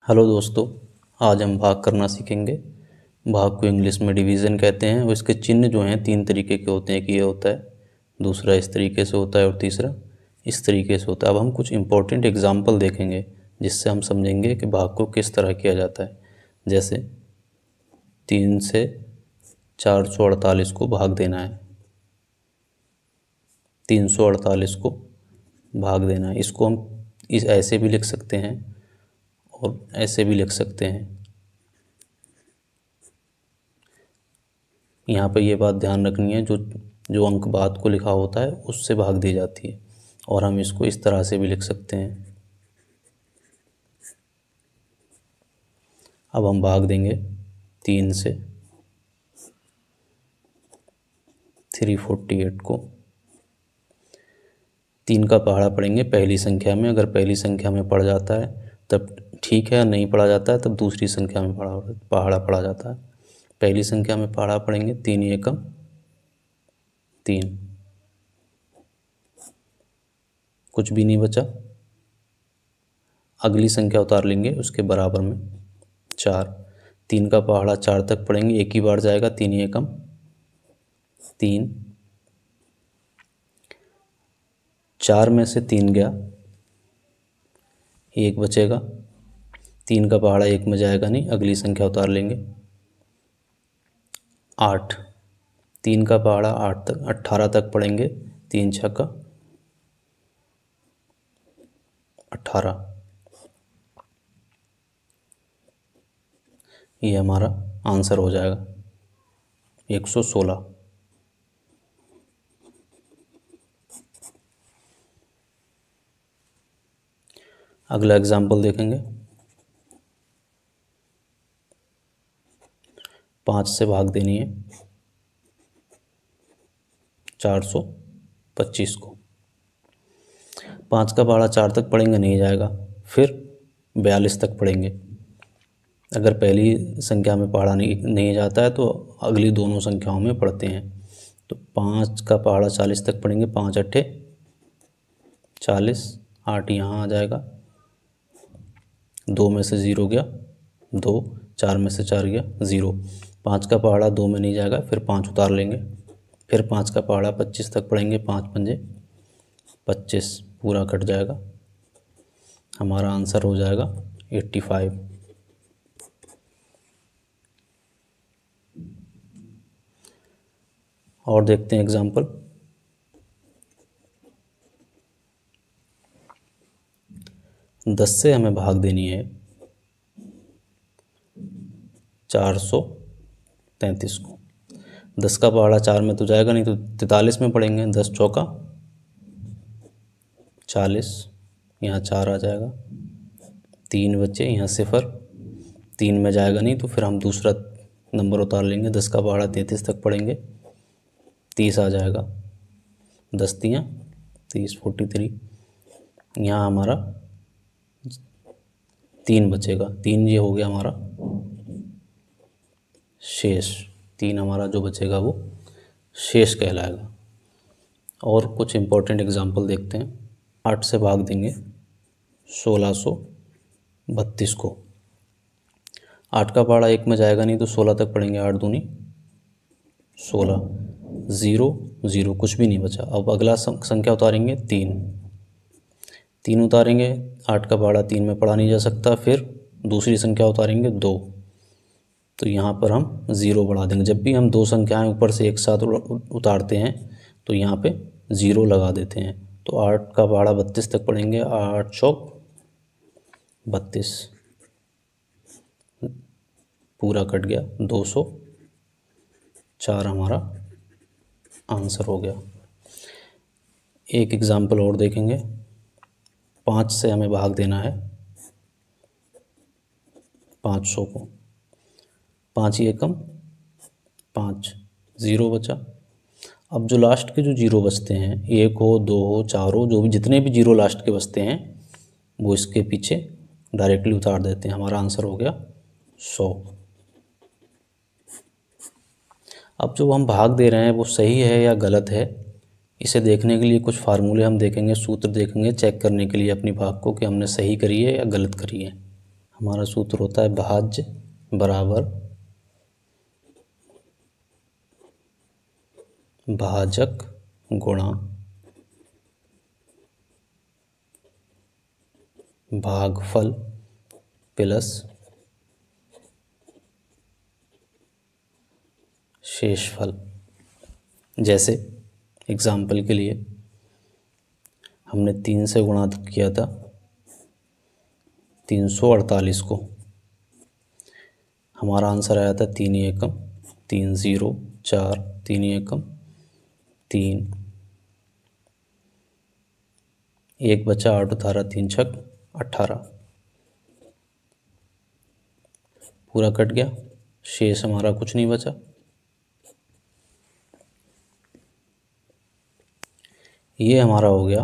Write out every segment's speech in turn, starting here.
Hello दोस्तों, आज हम भाग करना सीखेंगे। भाग को इंग्लिश में डिवीज़न कहते हैं और इसके चिन्ह जो हैं 3 तरीके के होते हैं कि ये होता है, दूसरा इस तरीके से होता है और तीसरा इस तरीके से होता है। अब हम कुछ इम्पोर्टेंट एग्जाम्पल देखेंगे जिससे हम समझेंगे कि भाग को किस तरह किया जाता है। जैसे 3 से 448 को भाग देना है, 348 को भाग देना है। इसको हम ऐसे भी लिख सकते हैं और ऐसे भी लिख सकते हैं। यहाँ पर ये बात ध्यान रखनी है, जो अंक बाद को लिखा होता है उससे भाग दी जाती है, और हम इसको इस तरह से भी लिख सकते हैं। अब हम भाग देंगे 3 से 348 को। 3 का पहाड़ा पढ़ेंगे पहली संख्या में। अगर पहली संख्या में पड़ जाता है तब ठीक है, नहीं पढ़ा जाता है तब दूसरी संख्या में पहाड़ा पढ़ा जाता है। पहली संख्या में पहाड़ा पढ़ेंगे 3 एकम 3, कुछ भी नहीं बचा। अगली संख्या उतार लेंगे उसके बराबर में 4। 3 का पहाड़ा 4 तक पढ़ेंगे, एक ही बार जाएगा, 3 एकम 3। 4 में से 3 गया, 1 बचेगा। 3 का पहाड़ा 1 में जाएगा नहीं, अगली संख्या उतार लेंगे 8। 3 का पहाड़ा 8 तक 18 तक पढ़ेंगे, 3 छक्का 18। ये हमारा आंसर हो जाएगा 116। अगला एग्जाम्पल देखेंगे। 5 से भाग देनी है 425 को। 5 का पहाड़ा 4 तक पढ़ेंगे, नहीं जाएगा, फिर 42 तक पढ़ेंगे। अगर पहली संख्या में पहाड़ा नहीं जाता है तो अगली दोनों संख्याओं में पढ़ते हैं। तो 5 का पहाड़ा 40 तक पढ़ेंगे, 5 अट्ठे 40, 8 यहाँ आ जाएगा, 2 में से 0 गया 2, 4 में से 4 गया 0। 5 का पहाड़ा 2 में नहीं जाएगा, फिर 5 उतार लेंगे। फिर 5 का पहाड़ा 25 तक पढ़ेंगे, 5 पंजे 25, पूरा कट जाएगा। हमारा आंसर हो जाएगा 85। और देखते हैं एग्जाम्पल। 10 से हमें भाग देनी है 433 को। 10 का पहाड़ा 4 में तो जाएगा नहीं, तो 43 में पढ़ेंगे। 10 चौका 40, यहाँ 4 आ जाएगा, 3 बचे, यहाँ 0, 3 में जाएगा नहीं, तो फिर हम दूसरा नंबर उतार लेंगे। 10 का पहाड़ा 33 तक पढ़ेंगे, 30 आ जाएगा, 10 तियाँ 30, 43। यहाँ हमारा 3 बचेगा, 3 ये हो गया हमारा शेष। 3 हमारा जो बचेगा वो शेष कहलाएगा। और कुछ इम्पोर्टेंट एग्जाम्पल देखते हैं। 8 से भाग देंगे 1632 को। 8 का पहाड़ा 1 में जाएगा नहीं, तो 16 तक पढ़ेंगे, 8 दूनी 16, 0 0, कुछ भी नहीं बचा। अब अगला संख्या उतारेंगे 3 उतारेंगे। 8 का पहाड़ा 3 में पढ़ा नहीं जा सकता, फिर दूसरी संख्या उतारेंगे 2, तो यहाँ पर हम 0 बढ़ा देंगे। जब भी हम 2 संख्याएं ऊपर से एक साथ उतारते हैं तो यहाँ पे 0 लगा देते हैं। तो 8 का पहाड़ा 32 तक पढ़ेंगे, 8 चौक 32, पूरा कट गया, 204 हमारा आंसर हो गया। एक एग्जाम्पल और देखेंगे। 5 से हमें भाग देना है 500 को। 5 एकम 5, 0 बचा। अब जो लास्ट के जो 0 बचते हैं, 1 हो 2 हो 4 हो, जो भी जितने भी 0 लास्ट के बचते हैं वो इसके पीछे डायरेक्टली उतार देते हैं। हमारा आंसर हो गया 100। अब जो हम भाग दे रहे हैं वो सही है या गलत है, इसे देखने के लिए कुछ फार्मूले हम देखेंगे, सूत्र देखेंगे, चेक करने के लिए अपनी भाग को कि हमने सही करी है या गलत करी है। हमारा सूत्र होता है भाज्य बराबर भाजक गुणा भागफल प्लस शेषफल। जैसे एग्जाम्पल के लिए हमने 3 से गुणा किया था 348 को, हमारा आंसर आया था 3 एकम 3 0 4 3 एकम 3, 1 बचा 8 18 3 छक 18, पूरा कट गया, शेष हमारा कुछ नहीं बचा। ये हमारा हो गया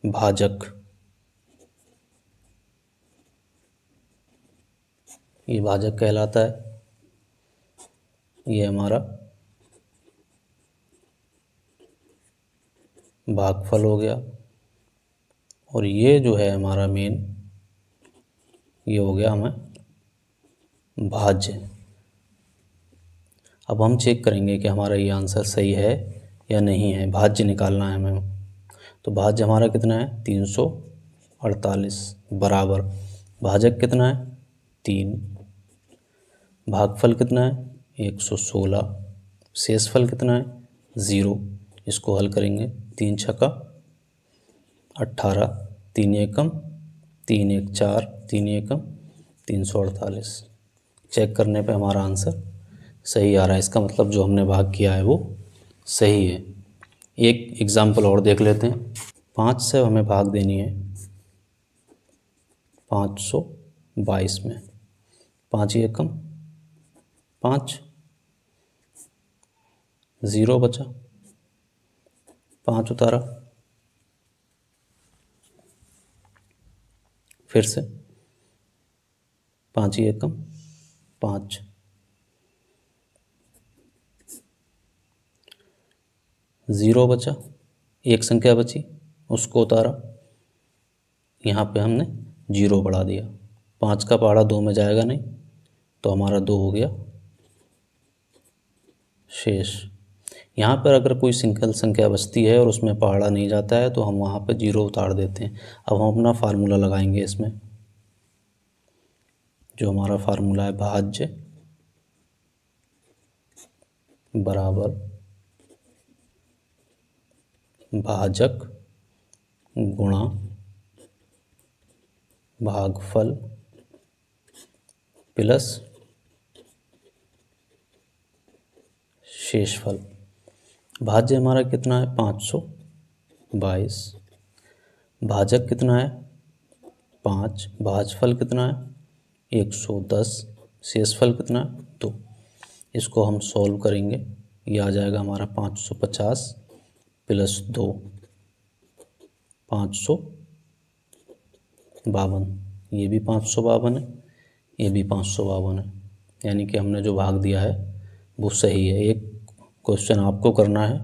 भाजक, ये भाजक कहलाता है। ये हमारा भागफल हो गया, और ये जो है हमारा मेन, ये हो गया हमें भाज्य। अब हम चेक करेंगे कि हमारा ये आंसर सही है या नहीं है, भाज्य निकालना है हमें। तो भाज्य हमारा कितना है 348 बराबर भाजक कितना है 3, भागफल कितना है 116, शेषफल कितना है 0। इसको हल करेंगे 3 छक्का 18, 3 एकम 3 1 4 3 एकम 348। चेक करने पे हमारा आंसर सही आ रहा है, इसका मतलब जो हमने भाग किया है वो सही है। एक एग्जाम्पल और देख लेते हैं। 5 से हमें भाग देनी है 522 में, 5 एकम 5, 0 बचा, 5 उतारा, फिर से 5 एकम 5, 0 बचा, एक संख्या बची उसको उतारा, यहाँ पे हमने 0 बढ़ा दिया, 5 का पहाड़ा 2 में जाएगा नहीं, तो हमारा 2 हो गया शेष। यहाँ पर अगर कोई सिंगल संख्या बचती है और उसमें पहाड़ा नहीं जाता है तो हम वहाँ पर 0 उतार देते हैं। अब हम अपना फार्मूला लगाएंगे इसमें, जो हमारा फार्मूला है भाज्य बराबर भाजक गुणा भागफल प्लस शेषफल। भाज्य हमारा कितना है 522, भाजक कितना है 5, भाजफल कितना है 110, शेषफल कितना है 2। इसको हम सॉल्व करेंगे, ये आ जाएगा हमारा 550 प्लस 2 552, ये भी 552 है, ये भी 552 है, यानी कि हमने जो भाग दिया है वो सही है। एक क्वेश्चन आपको करना है,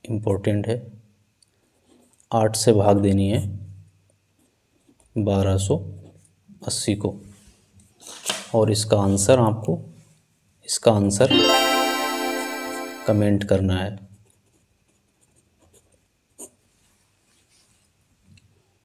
इम्पोर्टेंट है। 8 से भाग देनी है 1280 को, और इसका आंसर कमेंट करना है।